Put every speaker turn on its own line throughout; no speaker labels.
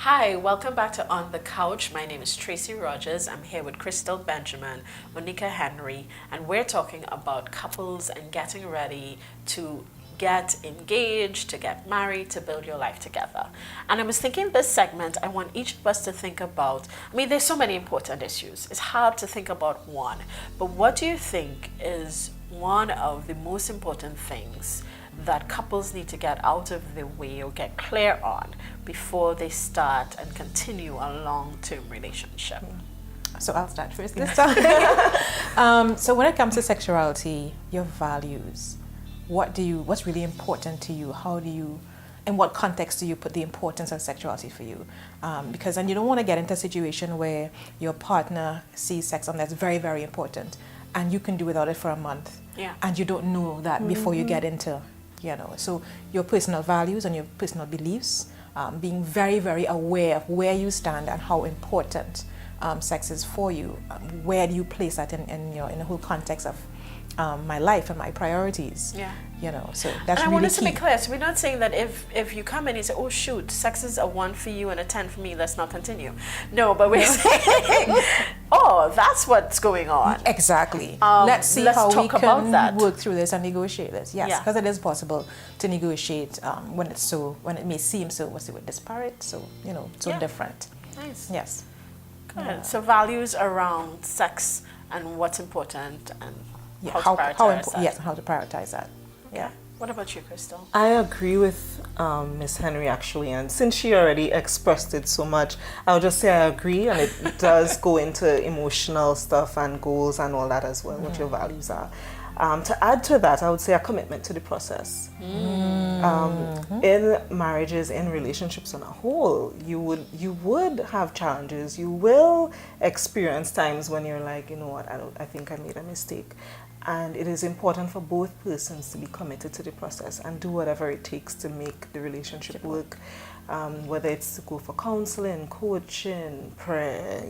Hi, welcome back to On the Couch. My name is Tracy Rogers. I'm here with Crystal Benjamin, Onika Henry, and we're talking about couples and getting ready to get engaged, to get married, to build your life together. And I was thinking this segment, I want each of us to think about, there's so many important issues. It's hard to think about one, but what do you think is one of the most important things that couples need to get out of the way or get clear on before they start and continue a long-term relationship?
So I'll start first this time. So when it comes to sexuality, your values, what's really important to you? How do you, in what context do you put the importance of sexuality for you? Because then you don't want to get into a situation where your partner sees sex and that's very, very important, and you can do without it for a month, and you don't know that before you get into, so your personal values and your personal beliefs, being very, very aware of where you stand and how important sex is for you. Where do you place that in the whole context of my life and my priorities? So that's
and I
really
want us
key.
to be clear. So we're not saying that if you come in and say, oh shoot, sex is a 1 for you and a 10 for me, let's not continue. No, but we're saying, oh, that's what's going on.
Exactly. Let's see how we
talk about
can
that.
work through this and negotiate this. Yes, because it is possible to negotiate when it may seem so, disparate, so different.
Nice.
Yes.
Good. So values around sex and what's important and how to prioritize that.
How to prioritize that. Yeah.
What about you, Crystal?
I agree with Miss Henry actually, and since she already expressed it so much, I'll just say I agree, and it does go into emotional stuff and goals and all that as well, what your values are. To add to that, I would say a commitment to the process. In marriages, in relationships on a whole, you would have challenges. You will experience times when you're like, you know what, I think I made a mistake. And it is important for both persons to be committed to the process and do whatever it takes to make the relationship work. Whether it's to go for counseling, coaching, prayer,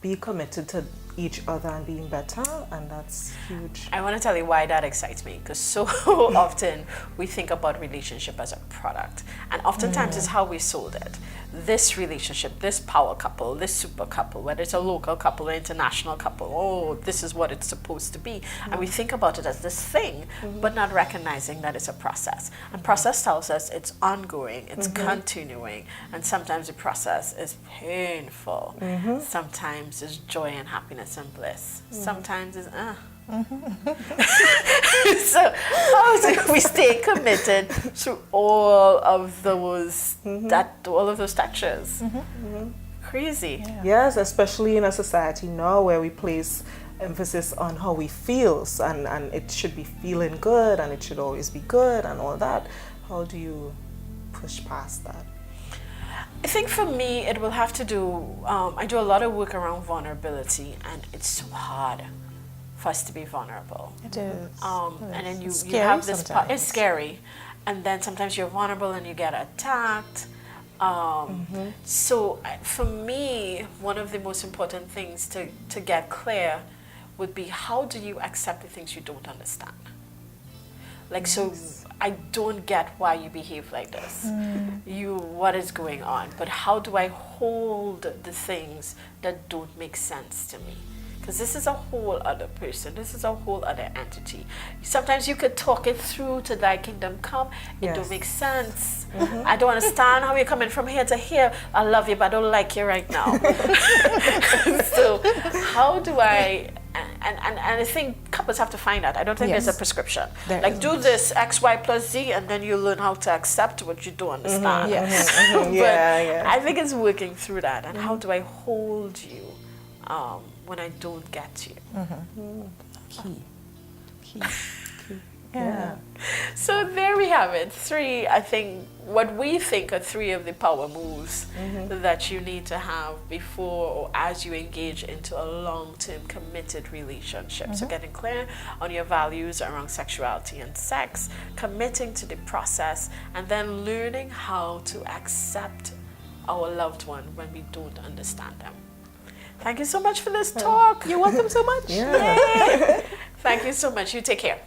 be committed to each other and being better, and that's huge.
I want to tell you why that excites me, because so often we think about relationship as a product, and oftentimes it's how we sold it. This relationship, this power couple, this super couple, whether it's a local couple or international couple, oh, this is what it's supposed to be. And we think about it as this thing, but not recognizing that it's a process. And process tells us it's ongoing, it's continuing, and sometimes the process is painful. Sometimes it's joy and happiness and bliss. Sometimes it's So how do we stay committed to all of those all of those textures? Crazy.
Yes, especially in a society now where we place emphasis on how we feel, and it should be feeling good and it should always be good and all that. How do you push past that?
I think for me it will have to do, I do a lot of work around vulnerability, and it's so hard for us to be vulnerable.
It is.
And then you
sometimes.
have this part, it's scary, and then sometimes you're vulnerable and you get attacked. So for me, one of the most important things to get clear would be, how do you accept the things you don't understand? So I don't get why you behave like this. What is going on? But how do I hold the things that don't make sense to me? Because this is a whole other person. This is a whole other entity. Sometimes you could talk it through to thy kingdom come. It don't make sense. I don't understand how you're coming from here to here. I love you, but I don't like you right now. So how do I... And I think couples have to find that. I don't think there's a prescription. Do this X, Y plus Z, and then you learn how to accept what you don't understand. But I think it's working through that. And how do I hold you when I don't get you?
Key.
Yeah. So there we have it. 3, I think, what we think are 3 of the power moves that you need to have before or as you engage into a long-term committed relationship. So getting clear on your values around sexuality and sex, committing to the process, and then learning how to accept our loved one when we don't understand them. Thank you so much for this talk.
You're welcome so much.
Yay. Thank you so much. You take care.